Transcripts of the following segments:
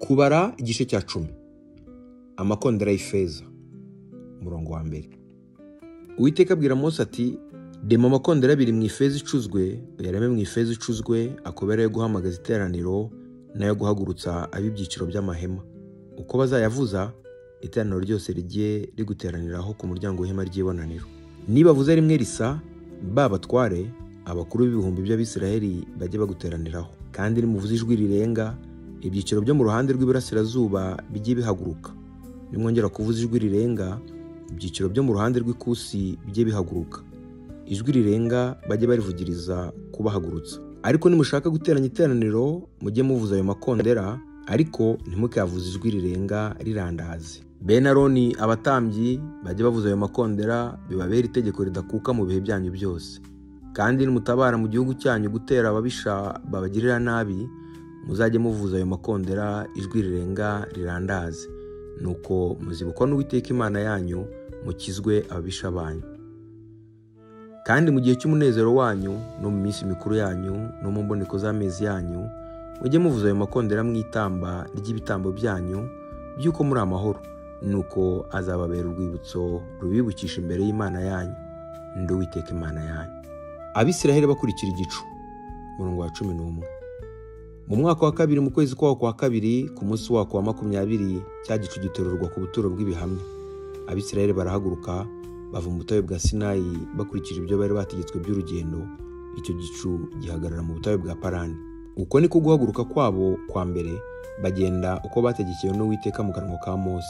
Kubara igice cya 10. Amakondera y'ifeza. Umurongo wa mbere. Uwiteka abwira Mose ati, dema amakondera abiri mu ifeza icuzwe, uyareme mu ifeza icuzwe, akobera yo guhamagaza iteraniro nayo guhagurutsa ab'ibyiciro by'amahema. Uko bazayavuza, iteraniro ryose rigiye riguteraniraho ku muryango w'ihema ry'ibonaniro. Niba avuze rimwe risa, babatware abakuru b'ibihumbi by'Abisiraheli bajye baguteraniraho. Kandi nimuvuze ijwi rirenga, ibyiciro byo mu ruhande rw'iburasirazuba bijye bihaguruka. Nimwongera kuvuza ijwi rirenga, ibyiciro byo mu ruhande rw'ikusi bijye bihaguruka. Ijwi rirenga bajye barivugiriza kubahagurutsa. Ariko nimushaka guteranya iteraniro, mujye muvuza ayo makondera, ariko ntimukavuze ijwi rirenga rirandaze. Bene Aroni abatambyi bajye bavuza ayo makondera, bibabera itegeko ridakuka mu bihe byanyu byose. Kandi nimutabara mu gihugu cyanyu gutera ababisha babagirira nabi, muzajye muvuza ayo makondera ijwi rirenga rirandaze. Nuko muzibukwa n'Uwiteka Imana yanyu, mukizwe ababisha banyu. Kandi mu gihe cy'umunezero wanyu no mu minsi mikuru yanyu no mu mboneko z'amezi yanyu, mujye muvuza ayo makondera mu itamba ry'ibitambo byanyu by'uko muri amahoro. Nuko azababera urwibutso rubibukisha imbere y'Imana yanyu. Ndi Uwiteka Imana yanyu. Abisiraheli bakurikira igicu. Umurongo wa 11. Mu mwaka wa kabiri mu kwezi kwa kabiri ku munsi wako wa 20, cya gicu giterurwa ku buturo bw'ibihamya. Abisiraheli barahaguruka bava mu butayu bwa Sinayi bakurikira ibyo bari bategetswe by'urugendo. Icyo gicu gihagarara mu butayu bwa Parani. Uko niko guhaguruka kwabo kwa mbere, bagenda uko bategekewe n'Uwiteka mu kanwa ka Mose.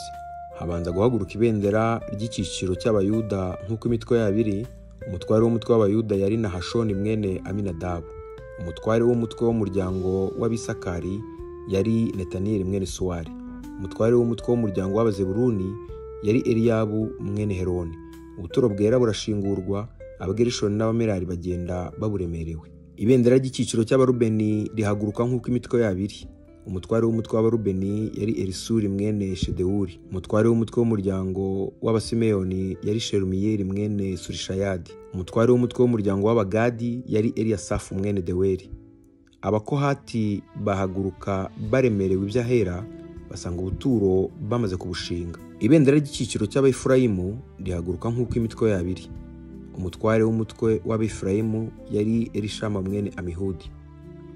Habanza guhaguruka ibendera ry'icyiciro cy'Abayuda nk'uko imitwe yabiri. Umutware w'umutwe w'Abayuda yari Nahashoni mwene Aminadabu. Umutware w'umutwe w'umuryango w'Abisakari yari Netaniyeli mwene Suwari. Umutware w'umutwe w'umuryango w'Abazebuluni yari Eliyabu mwene Heroni. Ubuturo bwera burashingurwa, Abagerishoni n'Abamerari bagenda baburemerewe. Ibendera ry'icyiciro cy'Abarubeni rihaguruka nk'uko imitwe yabiri. Umutware w'umutwe w'Abarubeni yari Elisuri mwene Shedewuri. Umutware w'umutwe w'umuryango w'Abasimeyoni yari Shelumiyeli mwene Surishayadi. Umutware w'umutwe w'umuryango w'Abagadi yari Eliyasafu mwene Deweri. Abakohati bahaguruka baremerewe iby'ahera, basanga ubuturo bamaze kubushinga. Ibendera ry'icyiciro cy'Abefurayimu rihaguruka nk'uko imitwe yabiri. Umutware w'umutwe w'Abefurayimu yari Elishama mwene Amihudi.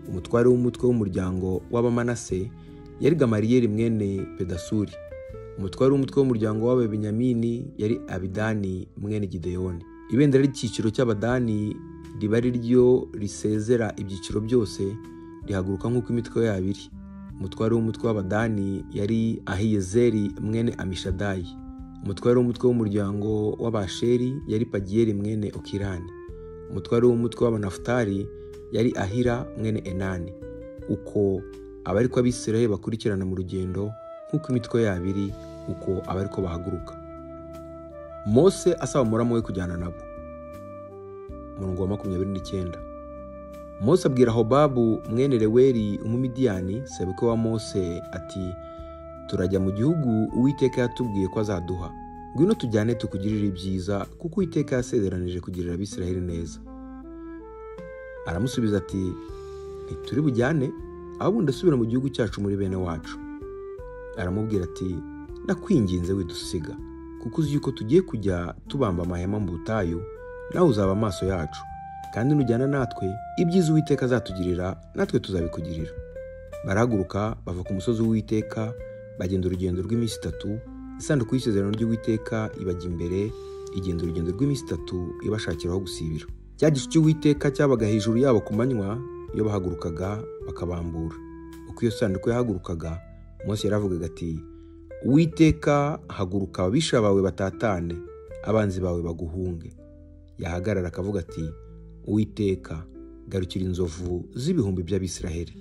Umutware w'umutwe w'umuryango w'Abamanase yari Gamariyeli mwene Pedasuri. Umutware w'umutwe w'umuryango w'Ababenyamini yari Abidani mwene Gideyoni. Ibendera ry'icyiciro cy'Abadani riba ari ryo risezera ibyiciro byose, rihaguruka nk'uko imitwe yabiri. Umutware w'umutwe w'Abadani yari Ahiyezeri mwene Amishadayi. Umutware w'umutwe w'umuryango w'Abasheri yari Pagiyeli mwene Okirani. Umutware w'umutwe w'Abanafutali yari Ahira mwene Enani. Uko abariko Abisiraheli bakurikirana mu rugendo nk'uko imitwe yabiri, uko abariko bahaguruka. Mose asaba umuramu we kujyana nabo. Umurongo wa 29. Mose abwira Hobabu mwene Reweli umumidiyani, sebukwe wa Mose, ati, turajya mu gihugu Uwiteka yatubwiye ko azaduha. Ngwino tujyane tukugirire ibyiza, kuko Uwiteka yasezeranije kugirira Abisiraheli neza. Aramusubiza ati, ntituri bujyane, ahubwo ndasubira mu gihugu cyacu muri bene wacu. Aramubwira ati, ndakwinginze widusiga, kuko uzi yuko tugiye kujya tubamba amahema mu butayu, nawe uzaba amaso yacu. Kandi nujyana natwe, ibyiza Uwiteka azatugirira, natwe tuzabikugirira. Barahaguruka bava ku musozi w'Uwiteka, bagenda urugendo rw'iminsi 3. Isanduku y'isezerano ry'Uwiteka ibajya imbere, igenda urugendo rw'iminsi 3 ibashakira aho gusibira. Cya gicu cy'Uwiteka cyabaga hejuru yabo ku manywa, iyo bahagurukaga bakabambura. Uko iyo sanduku yahagurukaga, Mose yaravugaga ati, Uwiteka, haguruka ababisha bawe batatane, abanzi bawe baguhunge. Yahagarara akavuga ati, Uwiteka, garukira inzovu z'ibihumbi by'Abisiraheli.